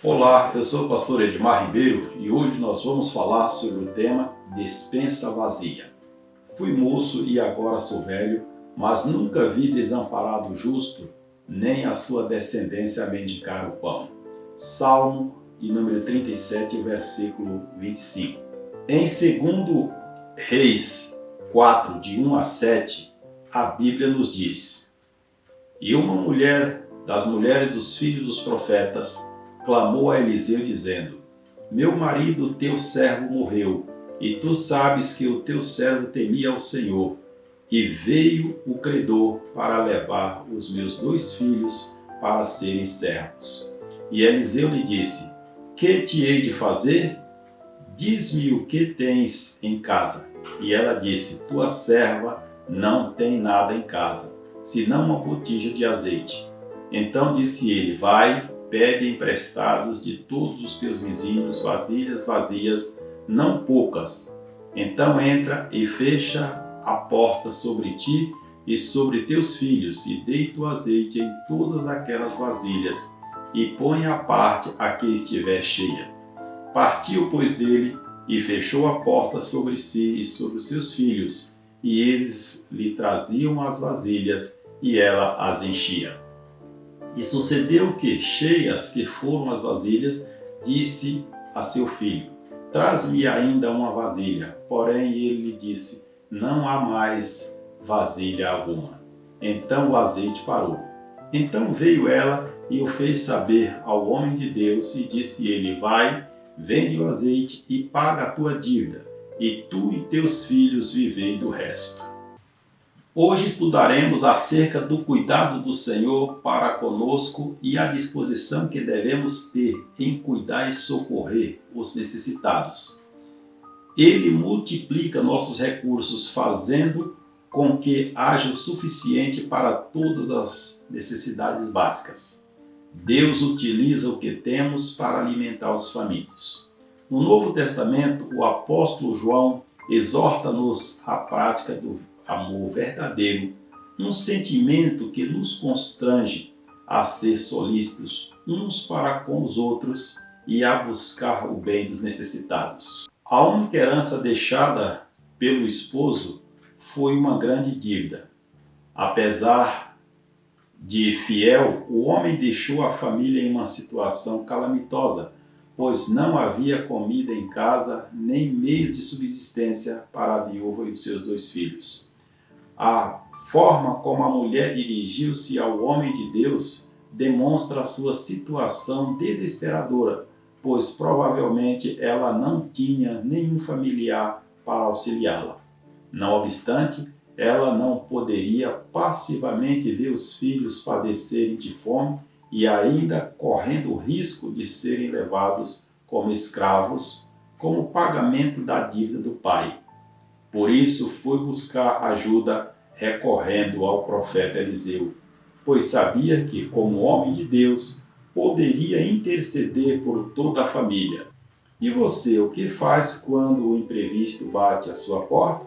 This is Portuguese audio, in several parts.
Olá, eu sou o pastor Edmar Ribeiro e hoje nós vamos falar sobre o tema despensa vazia. Fui moço e agora sou velho, mas nunca vi desamparado o justo, nem a sua descendência mendigar o pão. Salmo de número 37, versículo 25. Em 2 Reis 4, de 1 a 7, a Bíblia nos diz: E uma mulher das mulheres dos filhos dos profetas clamou a Eliseu dizendo: Meu marido, teu servo, morreu, e tu sabes que o teu servo temia ao Senhor. E veio o credor para levar os meus 2 filhos para serem servos. E Eliseu lhe disse: Que te hei de fazer? Diz-me o que tens em casa. E ela disse: Tua serva não tem nada em casa, senão uma botija de azeite. Então disse ele: Vai, pede emprestados de todos os teus vizinhos vasilhas vazias, não poucas. Então entra e fecha a porta sobre ti e sobre teus filhos, e deita o azeite em todas aquelas vasilhas, e põe à parte a que estiver cheia. Partiu, pois, dele, e fechou a porta sobre si e sobre os seus filhos, e eles lhe traziam as vasilhas, e ela as enchia. E sucedeu que, cheias que foram as vasilhas, disse a seu filho: Traz-me ainda uma vasilha. Porém ele lhe disse: Não há mais vasilha alguma. Então o azeite parou. Então veio ela e o fez saber ao homem de Deus, e disse ele: Vai, vende o azeite e paga a tua dívida, e tu e teus filhos vivei do resto. Hoje estudaremos acerca do cuidado do Senhor para conosco e a disposição que devemos ter em cuidar e socorrer os necessitados. Ele multiplica nossos recursos, fazendo com que haja o suficiente para todas as necessidades básicas. Deus utiliza o que temos para alimentar os famintos. No Novo Testamento, o apóstolo João exorta-nos à prática do amor verdadeiro, um sentimento que nos constrange a ser solícitos uns para com os outros e a buscar o bem dos necessitados. A única herança deixada pelo esposo foi uma grande dívida. Apesar de fiel, o homem deixou a família em uma situação calamitosa, pois não havia comida em casa nem meios de subsistência para a viúva e os seus 2 filhos. A forma como a mulher dirigiu-se ao homem de Deus demonstra a sua situação desesperadora, pois provavelmente ela não tinha nenhum familiar para auxiliá-la. Não obstante, ela não poderia passivamente ver os filhos padecerem de fome e ainda correndo o risco de serem levados como escravos, como pagamento da dívida do pai. Por isso foi buscar ajuda recorrendo ao profeta Eliseu, pois sabia que, como homem de Deus, poderia interceder por toda a família. E você, o que faz quando o imprevisto bate à sua porta?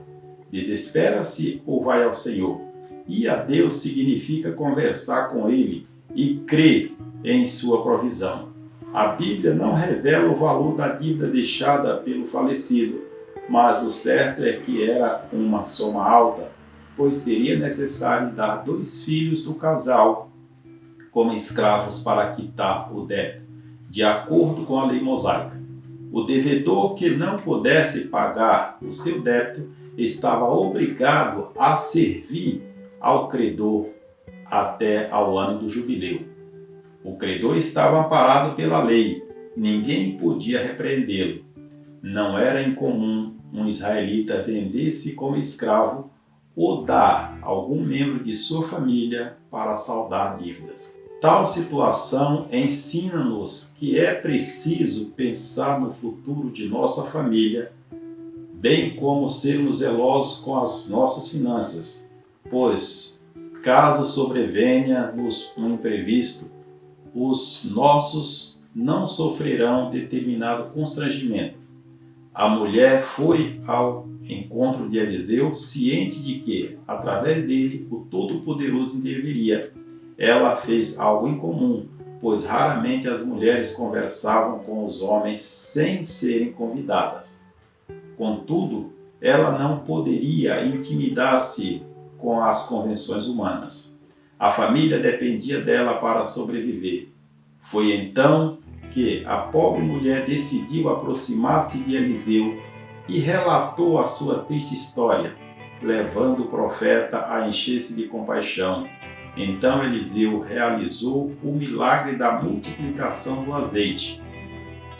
Desespera-se ou vai ao Senhor? Ir a Deus significa conversar com Ele e crer em sua provisão. A Bíblia não revela o valor da dívida deixada pelo falecido, mas o certo é que era uma soma alta, pois seria necessário dar 2 filhos do casal como escravos para quitar o débito, de acordo com a lei mosaica. O devedor que não pudesse pagar o seu débito estava obrigado a servir ao credor até ao ano do jubileu. O credor estava amparado pela lei, ninguém podia repreendê-lo. Não era incomum um israelita vender-se como escravo ou dar algum membro de sua família para saldar dívidas. Tal situação ensina-nos que é preciso pensar no futuro de nossa família, bem como sermos zelosos com as nossas finanças, pois, caso sobrevenha-nos um imprevisto, os nossos não sofrerão determinado constrangimento. A mulher foi ao encontro de Eliseu, ciente de que, através dele, o Todo-Poderoso interviria. Ela fez algo incomum, pois raramente as mulheres conversavam com os homens sem serem convidadas. Contudo, ela não poderia intimidar-se com as convenções humanas. A família dependia dela para sobreviver. Foi então que a pobre mulher decidiu aproximar-se de Eliseu e relatou a sua triste história, levando o profeta a encher-se de compaixão. Então Eliseu realizou o milagre da multiplicação do azeite.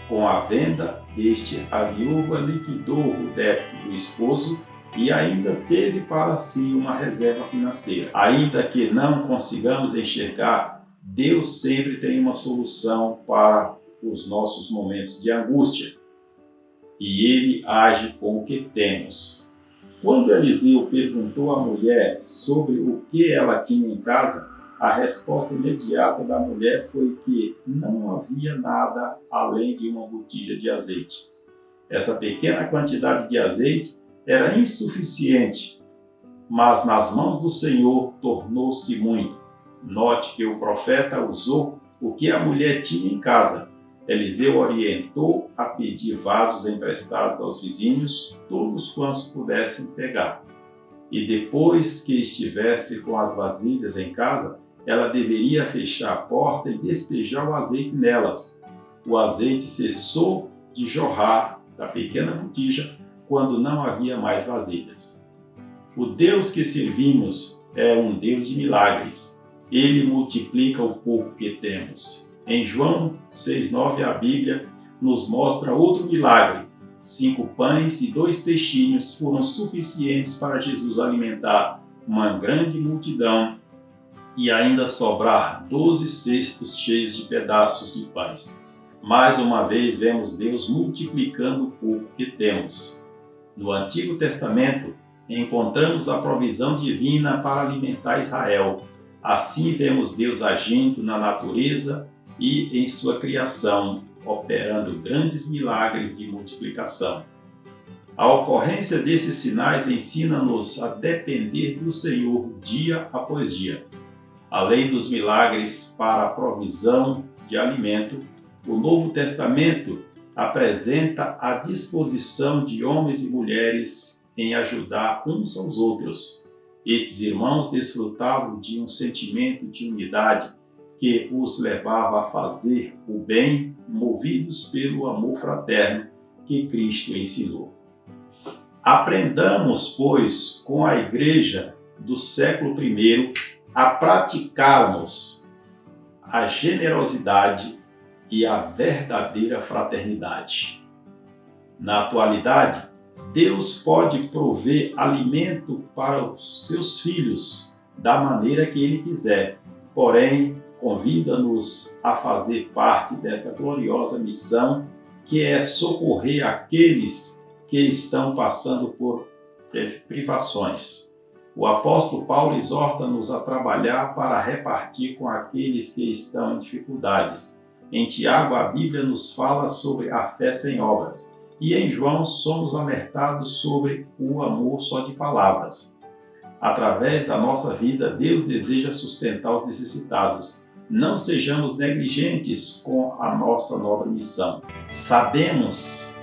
Com a venda deste, a viúva liquidou o débito do esposo e ainda teve para si uma reserva financeira. Ainda que não consigamos enxergar, Deus sempre tem uma solução para os nossos momentos de angústia. E Ele age com o que temos. Quando Eliseu perguntou à mulher sobre o que ela tinha em casa, a resposta imediata da mulher foi que não havia nada além de uma botija de azeite. Essa pequena quantidade de azeite era insuficiente, mas nas mãos do Senhor tornou-se muito. Note que o profeta usou o que a mulher tinha em casa. Eliseu orientou a pedir vasos emprestados aos vizinhos, todos quantos pudessem pegar. E depois que estivesse com as vasilhas em casa, ela deveria fechar a porta e despejar o azeite nelas. O azeite cessou de jorrar da pequena botija quando não havia mais vasilhas. O Deus que servimos é um Deus de milagres. Ele multiplica o pouco que temos. Em João 6,9, a Bíblia nos mostra outro milagre. 5 pães e 2 peixinhos foram suficientes para Jesus alimentar uma grande multidão e ainda sobrar 12 cestos cheios de pedaços de pães. Mais uma vez vemos Deus multiplicando o pouco que temos. No Antigo Testamento, encontramos a provisão divina para alimentar Israel. Assim vemos Deus agindo na natureza e em sua criação, operando grandes milagres de multiplicação. A ocorrência desses sinais ensina-nos a depender do Senhor dia após dia. Além dos milagres para a provisão de alimento, o Novo Testamento apresenta a disposição de homens e mulheres em ajudar uns aos outros. Esses irmãos desfrutavam de um sentimento de unidade que os levava a fazer o bem, movidos pelo amor fraterno que Cristo ensinou. Aprendamos, pois, com a Igreja do século I a praticarmos a generosidade e a verdadeira fraternidade. Na atualidade, Deus pode prover alimento para os seus filhos da maneira que Ele quiser, porém, convida-nos a fazer parte dessa gloriosa missão que é socorrer aqueles que estão passando por privações. O apóstolo Paulo exorta-nos a trabalhar para repartir com aqueles que estão em dificuldades. Em Tiago, a Bíblia nos fala sobre a fé sem obras. E em João, somos alertados sobre o amor só de palavras. Através da nossa vida, Deus deseja sustentar os necessitados. Não sejamos negligentes com a nossa nobre missão. Sabemos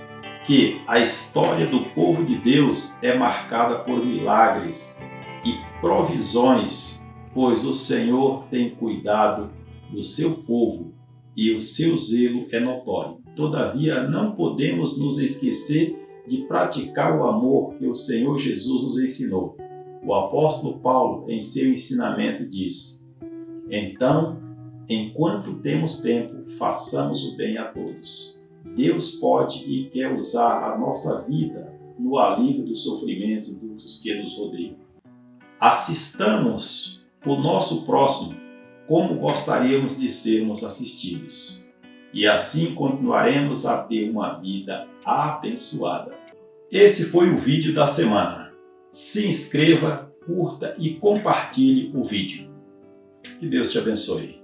que a história do povo de Deus é marcada por milagres e provisões, pois o Senhor tem cuidado do seu povo e o seu zelo é notório. Todavia, não podemos nos esquecer de praticar o amor que o Senhor Jesus nos ensinou. O apóstolo Paulo, em seu ensinamento, diz: então, enquanto temos tempo, façamos o bem a todos. Deus pode e quer usar a nossa vida no alívio do sofrimento dos que nos rodeiam. Assistamos o nosso próximo como gostaríamos de sermos assistidos. E assim continuaremos a ter uma vida abençoada. Esse foi o vídeo da semana. Se inscreva, curta e compartilhe o vídeo. Que Deus te abençoe.